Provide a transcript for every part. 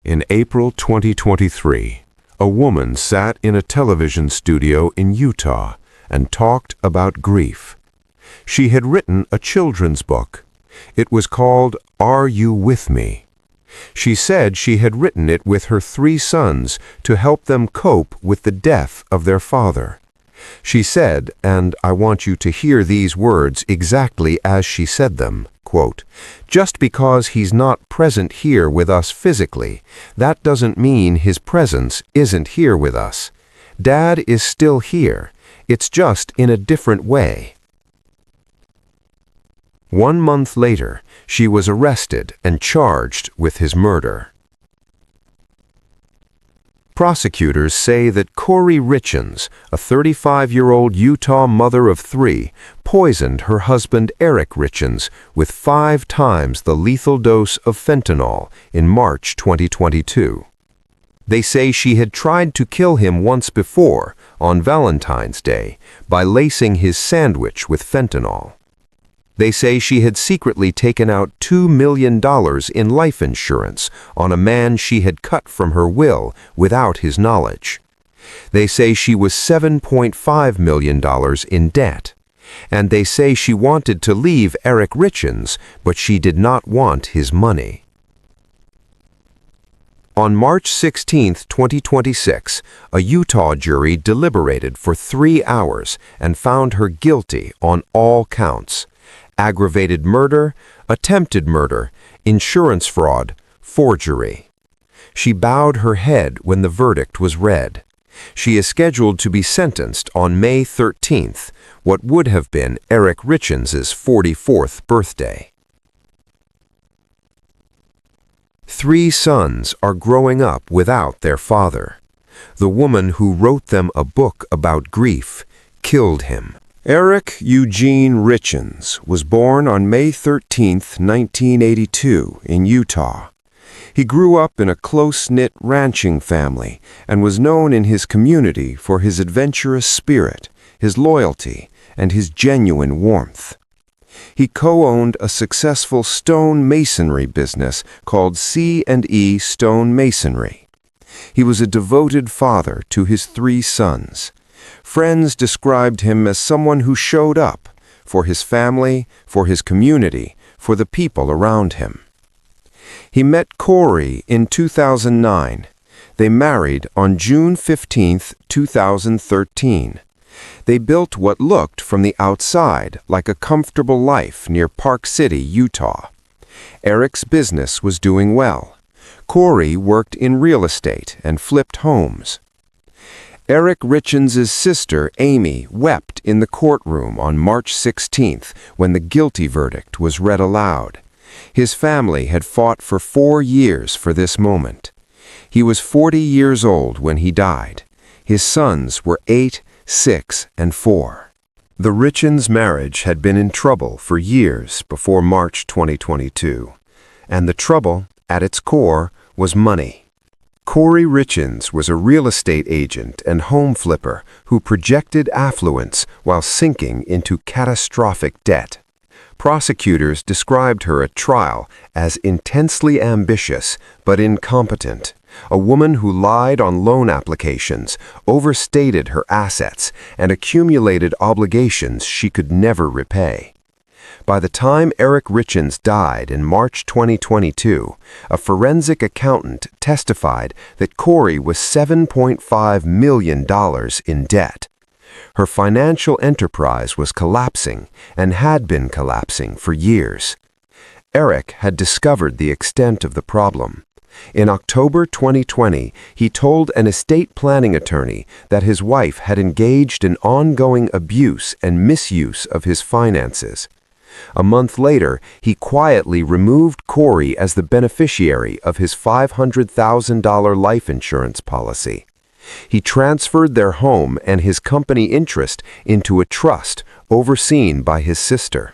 In April 2023, a woman sat in a television studio in Utah and talked about grief. She had written a children's book. It was called Are You With Me? She said she had written it with her 3 sons to help them cope with the death of their father. She said, and I want you to hear these words exactly as she said them, quote, "Just because he's not present here with us physically, that doesn't mean his presence isn't here with us. Dad is still here. It's just in a different way." 1 month later, she was arrested and charged with his murder. Prosecutors say that Kouri Richins, a 35-year-old Utah mother of 3, poisoned her husband Eric Richins with 5 times the lethal dose of fentanyl in March 2022. They say she had tried to kill him once before, on Valentine's Day, by lacing his sandwich with fentanyl. They say she had secretly taken out $2 million in life insurance on a man she had cut from her will without his knowledge. They say she was $7.5 million in debt. And they say she wanted to leave Eric Richins, but she did not want his money. On March 16, 2026, a Utah jury deliberated for 3 hours and found her guilty on all counts: aggravated murder, attempted murder, insurance fraud, forgery. She bowed her head when the verdict was read. She is scheduled to be sentenced on May 13th, what would have been Eric Richins' 44th birthday. 3 sons are growing up without their father. The woman who wrote them a book about grief killed him. Eric Eugene Richins was born on May 13, 1982, in Utah. He grew up in a close-knit ranching family and was known in his community for his adventurous spirit, his loyalty, and his genuine warmth. He co-owned a successful stone masonry business called C&E Stone Masonry. He was a devoted father to his 3 sons. Friends described him as someone who showed up for his family, for his community, for the people around him. He met Kouri in 2009. They married on June 15, 2013. They built what looked from the outside like a comfortable life near Park City, Utah. Eric's business was doing well. Kouri worked in real estate and flipped homes. Eric Richins' sister, Amy, wept in the courtroom on March 16th when the guilty verdict was read aloud. His family had fought for 4 years for this moment. He was 40 years old when he died. His sons were 8, 6, and 4. The Richins marriage had been in trouble for years before March 2022, and the trouble, at its core, was money. Kouri Richins was a real estate agent and home flipper who projected affluence while sinking into catastrophic debt. Prosecutors described her at trial as intensely ambitious but incompetent, a woman who lied on loan applications, overstated her assets, and accumulated obligations she could never repay. By the time Eric Richins died in March 2022, a forensic accountant testified that Kouri was $7.5 million in debt. Her financial enterprise was collapsing and had been collapsing for years. Eric had discovered the extent of the problem. In October 2020, he told an estate planning attorney that his wife had engaged in ongoing abuse and misuse of his finances. A month later, he quietly removed Kouri as the beneficiary of his $500,000 life insurance policy. He transferred their home and his company interest into a trust overseen by his sister.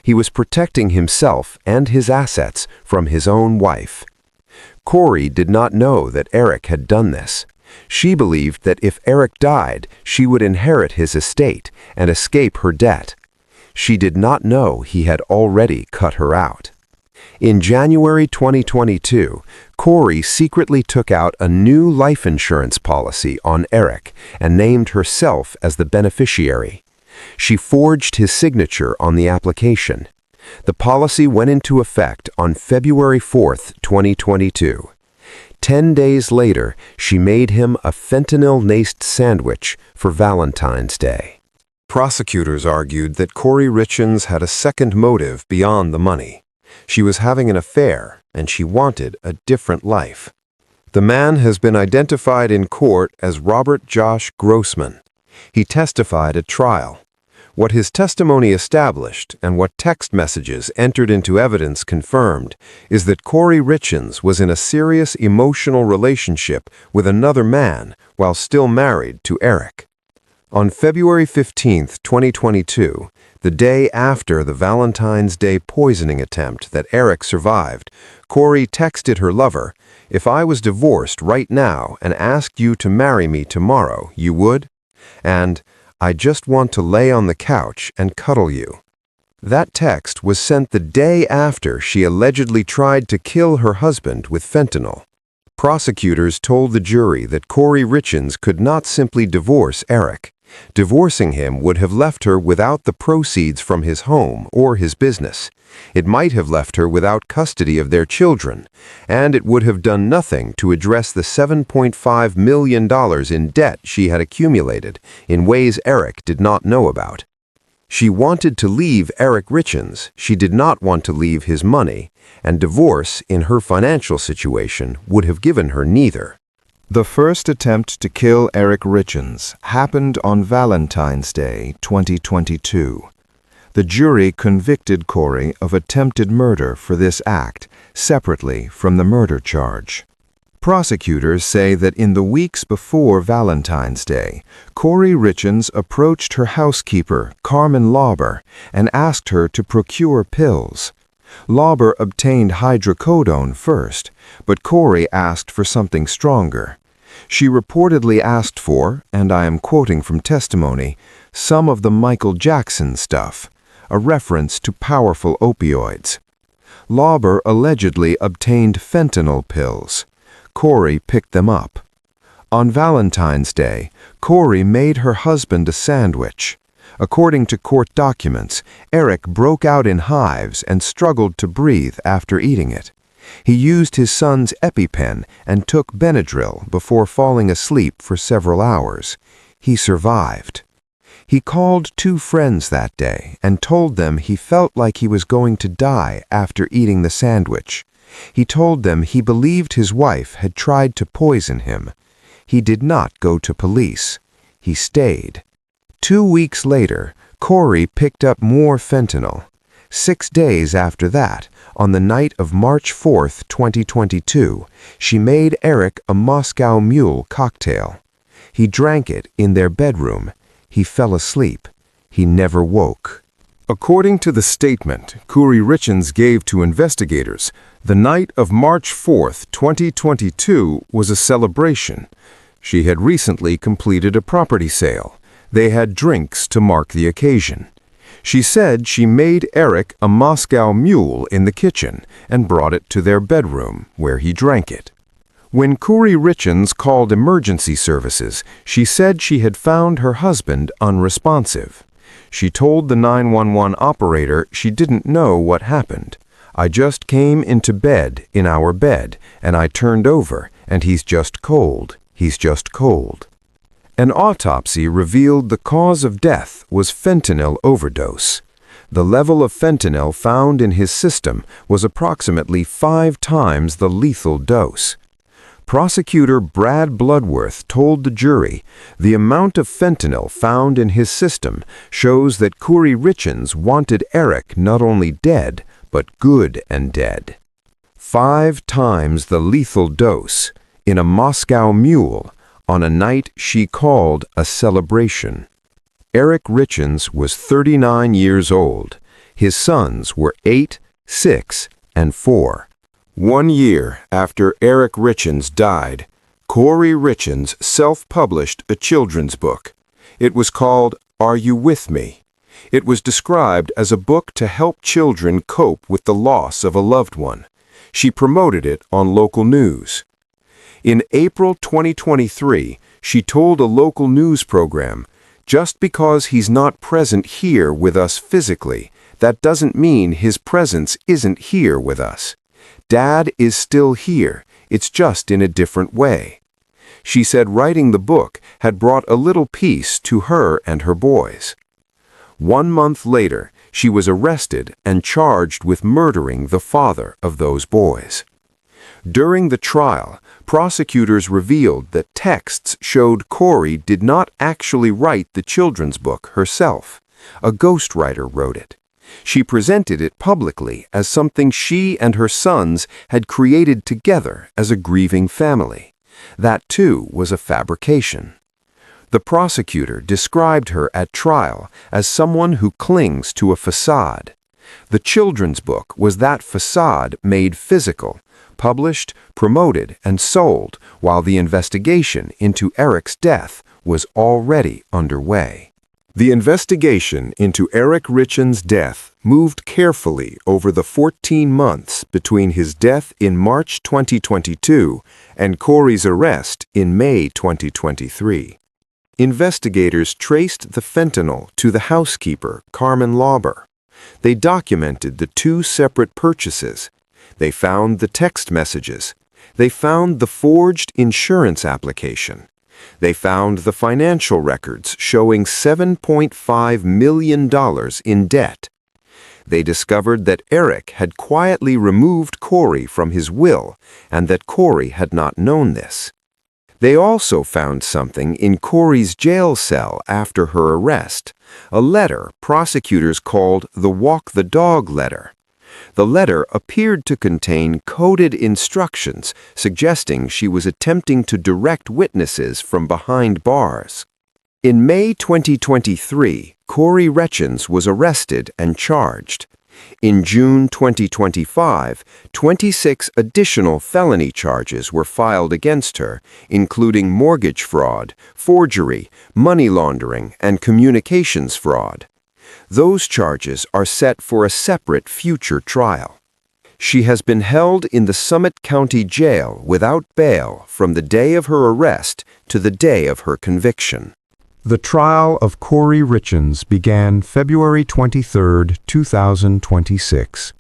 He was protecting himself and his assets from his own wife. Kouri did not know that Eric had done this. She believed that if Eric died, she would inherit his estate and escape her debt. She did not know he had already cut her out. In January 2022, Kouri secretly took out a new life insurance policy on Eric and named herself as the beneficiary. She forged his signature on the application. The policy went into effect on February 4, 2022. 10 days later, she made him a fentanyl-laced sandwich for Valentine's Day. Prosecutors argued that Kouri Richins had a second motive beyond the money. She was having an affair, and she wanted a different life. The man has been identified in court as Robert Josh Grossman. He testified at trial. What his testimony established and what text messages entered into evidence confirmed is that Kouri Richins was in a serious emotional relationship with another man while still married to Eric. On February 15, 2022, the day after the Valentine's Day poisoning attempt that Eric survived, Kouri texted her lover, "If I was divorced right now and asked you to marry me tomorrow, you would?" And, "I just want to lay on the couch and cuddle you." That text was sent the day after she allegedly tried to kill her husband with fentanyl. Prosecutors told the jury that Kouri Richins could not simply divorce Eric. Divorcing him would have left her without the proceeds from his home or his business. It might have left her without custody of their children, and it would have done nothing to address the $7.5 million in debt she had accumulated in ways Eric did not know about. She wanted to leave Eric Richins, she did not want to leave his money, and divorce in her financial situation would have given her neither. The first attempt to kill Eric Richins happened on Valentine's Day, 2022. The jury convicted Kouri of attempted murder for this act, separately from the murder charge. Prosecutors say that in the weeks before Valentine's Day, Kouri Richins approached her housekeeper, Carmen Lauber, and asked her to procure pills. Lauber obtained hydrocodone first, but Kouri asked for something stronger. She reportedly asked for, and I am quoting from testimony, some of the Michael Jackson stuff, a reference to powerful opioids. Lauber allegedly obtained fentanyl pills. Kouri picked them up. On Valentine's Day, Kouri made her husband a sandwich. According to court documents, Eric broke out in hives and struggled to breathe after eating it. He used his son's EpiPen and took Benadryl before falling asleep for several hours. He survived. He called two friends that day and told them he felt like he was going to die after eating the sandwich. He told them he believed his wife had tried to poison him. He did not go to police. He stayed. 2 weeks later, Kouri picked up more fentanyl. 6 days after that, on the night of March 4, 2022, she made Eric a Moscow Mule cocktail. He drank it in their bedroom. He fell asleep. He never woke. According to the statement Kouri Richins gave to investigators, the night of March 4, 2022 was a celebration. She had recently completed a property sale. They had drinks to mark the occasion. She said she made Eric a Moscow Mule in the kitchen and brought it to their bedroom, where he drank it. When Kouri Richins called emergency services, she said she had found her husband unresponsive. She told the 911 operator she didn't know what happened. "I just came into bed, in our bed, and I turned over, and he's just cold. He's just cold." An autopsy revealed the cause of death was fentanyl overdose. The level of fentanyl found in his system was approximately 5 times the lethal dose. Prosecutor Brad Bloodworth told the jury the amount of fentanyl found in his system shows that Kouri Richins wanted Eric not only dead, but good and dead. 5 times the lethal dose in a Moscow Mule on a night she called a celebration. Eric Richins was 39 years old. His sons were 8, 6, and 4. 1 year after Eric Richins died, Kouri Richins self-published a children's book. It was called Are You With Me? It was described as a book to help children cope with the loss of a loved one. She promoted it on local news. In April 2023, she told a local news program, "Just because he's not present here with us physically, that doesn't mean his presence isn't here with us. Dad is still here, it's just in a different way." She said writing the book had brought a little peace to her and her boys. 1 month later, she was arrested and charged with murdering the father of those boys. During the trial, prosecutors revealed that texts showed Kouri did not actually write the children's book herself. A ghostwriter wrote it. She presented it publicly as something she and her sons had created together as a grieving family. That, too, was a fabrication. The prosecutor described her at trial as someone who clings to a facade. The children's book was that facade made physical, published, promoted, and sold while the investigation into Eric's death was already underway. The investigation into Eric Richins' death moved carefully over the 14 months between his death in March 2022 and Kouri's arrest in May 2023. Investigators traced the fentanyl to the housekeeper, Carmen Lauber. They documented the 2 separate purchases. They found the text messages. They found the forged insurance application. They found the financial records showing $7.5 million in debt. They discovered that Eric had quietly removed Kouri from his will and that Kouri had not known this. They also found something in Kouri's jail cell after her arrest, a letter prosecutors called the Walk the Dog letter. The letter appeared to contain coded instructions suggesting she was attempting to direct witnesses from behind bars. In May 2023, Kouri Richins was arrested and charged. In June 2025, 26 additional felony charges were filed against her, including mortgage fraud, forgery, money laundering, and communications fraud. Those charges are set for a separate future trial. She has been held in the Summit County Jail without bail from the day of her arrest to the day of her conviction. The trial of Kouri Richins began February 23, 2026.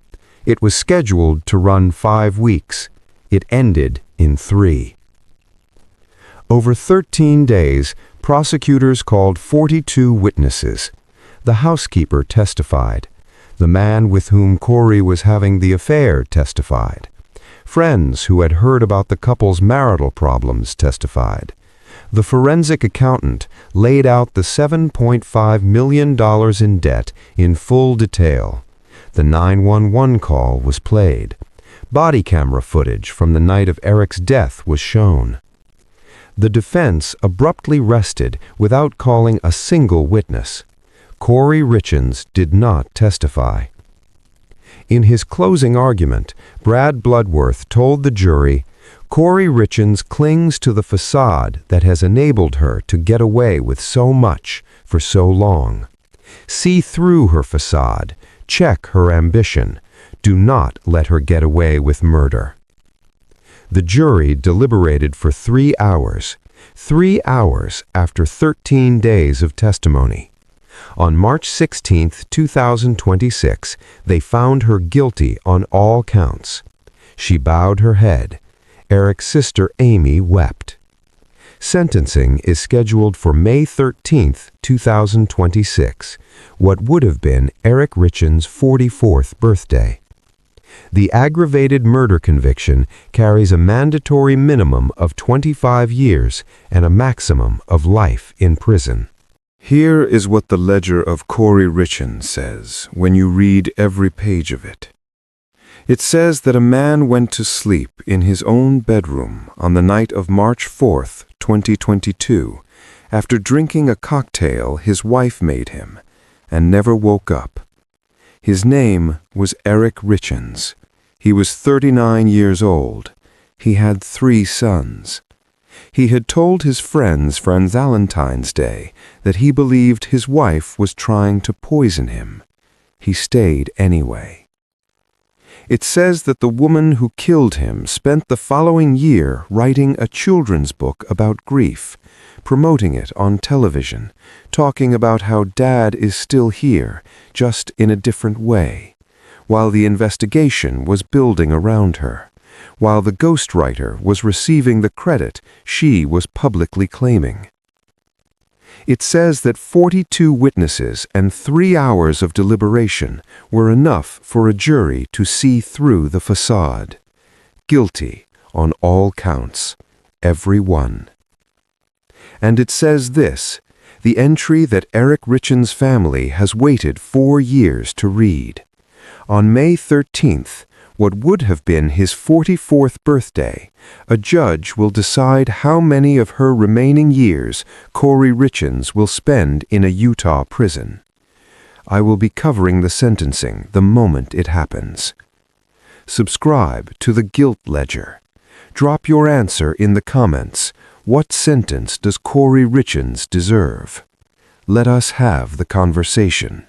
It was scheduled to run 5 weeks. It ended in 3. Over 13 days, prosecutors called 42 witnesses. The housekeeper testified. The man with whom Kouri was having the affair testified. Friends who had heard about the couple's marital problems testified. The forensic accountant laid out the $7.5 million in debt in full detail. The 911 call was played. Body camera footage from the night of Eric's death was shown. The defense abruptly rested without calling a single witness. Kouri Richins did not testify. In his closing argument, Brad Bloodworth told the jury, "Kouri Richins clings to the facade that has enabled her to get away with so much for so long. See through her facade, check her ambition. Do not let her get away with murder." The jury deliberated for 3 hours. 3 hours after 13 days of testimony. On March 16, 2026, they found her guilty on all counts. She bowed her head. Eric's sister Amy wept. Sentencing is scheduled for May 13, 2026, what would have been Eric Richins' 44th birthday. The aggravated murder conviction carries a mandatory minimum of 25 years and a maximum of life in prison. Here is what the ledger of Kouri Richins says when you read every page of it. It says that a man went to sleep in his own bedroom on the night of March 4, 2022, after drinking a cocktail his wife made him, and never woke up. His name was Eric Richins. He was 39 years old. He had 3 sons. He had told his friends for Valentine's Day that he believed his wife was trying to poison him. He stayed anyway. It says that the woman who killed him spent the following year writing a children's book about grief, promoting it on television, talking about how Dad is still here, just in a different way, while the investigation was building around her, while the ghostwriter was receiving the credit she was publicly claiming. It says that 42 witnesses and 3 hours of deliberation were enough for a jury to see through the facade. Guilty on all counts, every one. And it says this, the entry that Eric Richins' family has waited 4 years to read. On May 13th, what would have been his 44th birthday, a judge will decide how many of her remaining years Kouri Richins will spend in a Utah prison. I will be covering the sentencing the moment it happens. Subscribe to the Guilt Ledger. Drop your answer in the comments. What sentence does Kouri Richins deserve? Let us have the conversation.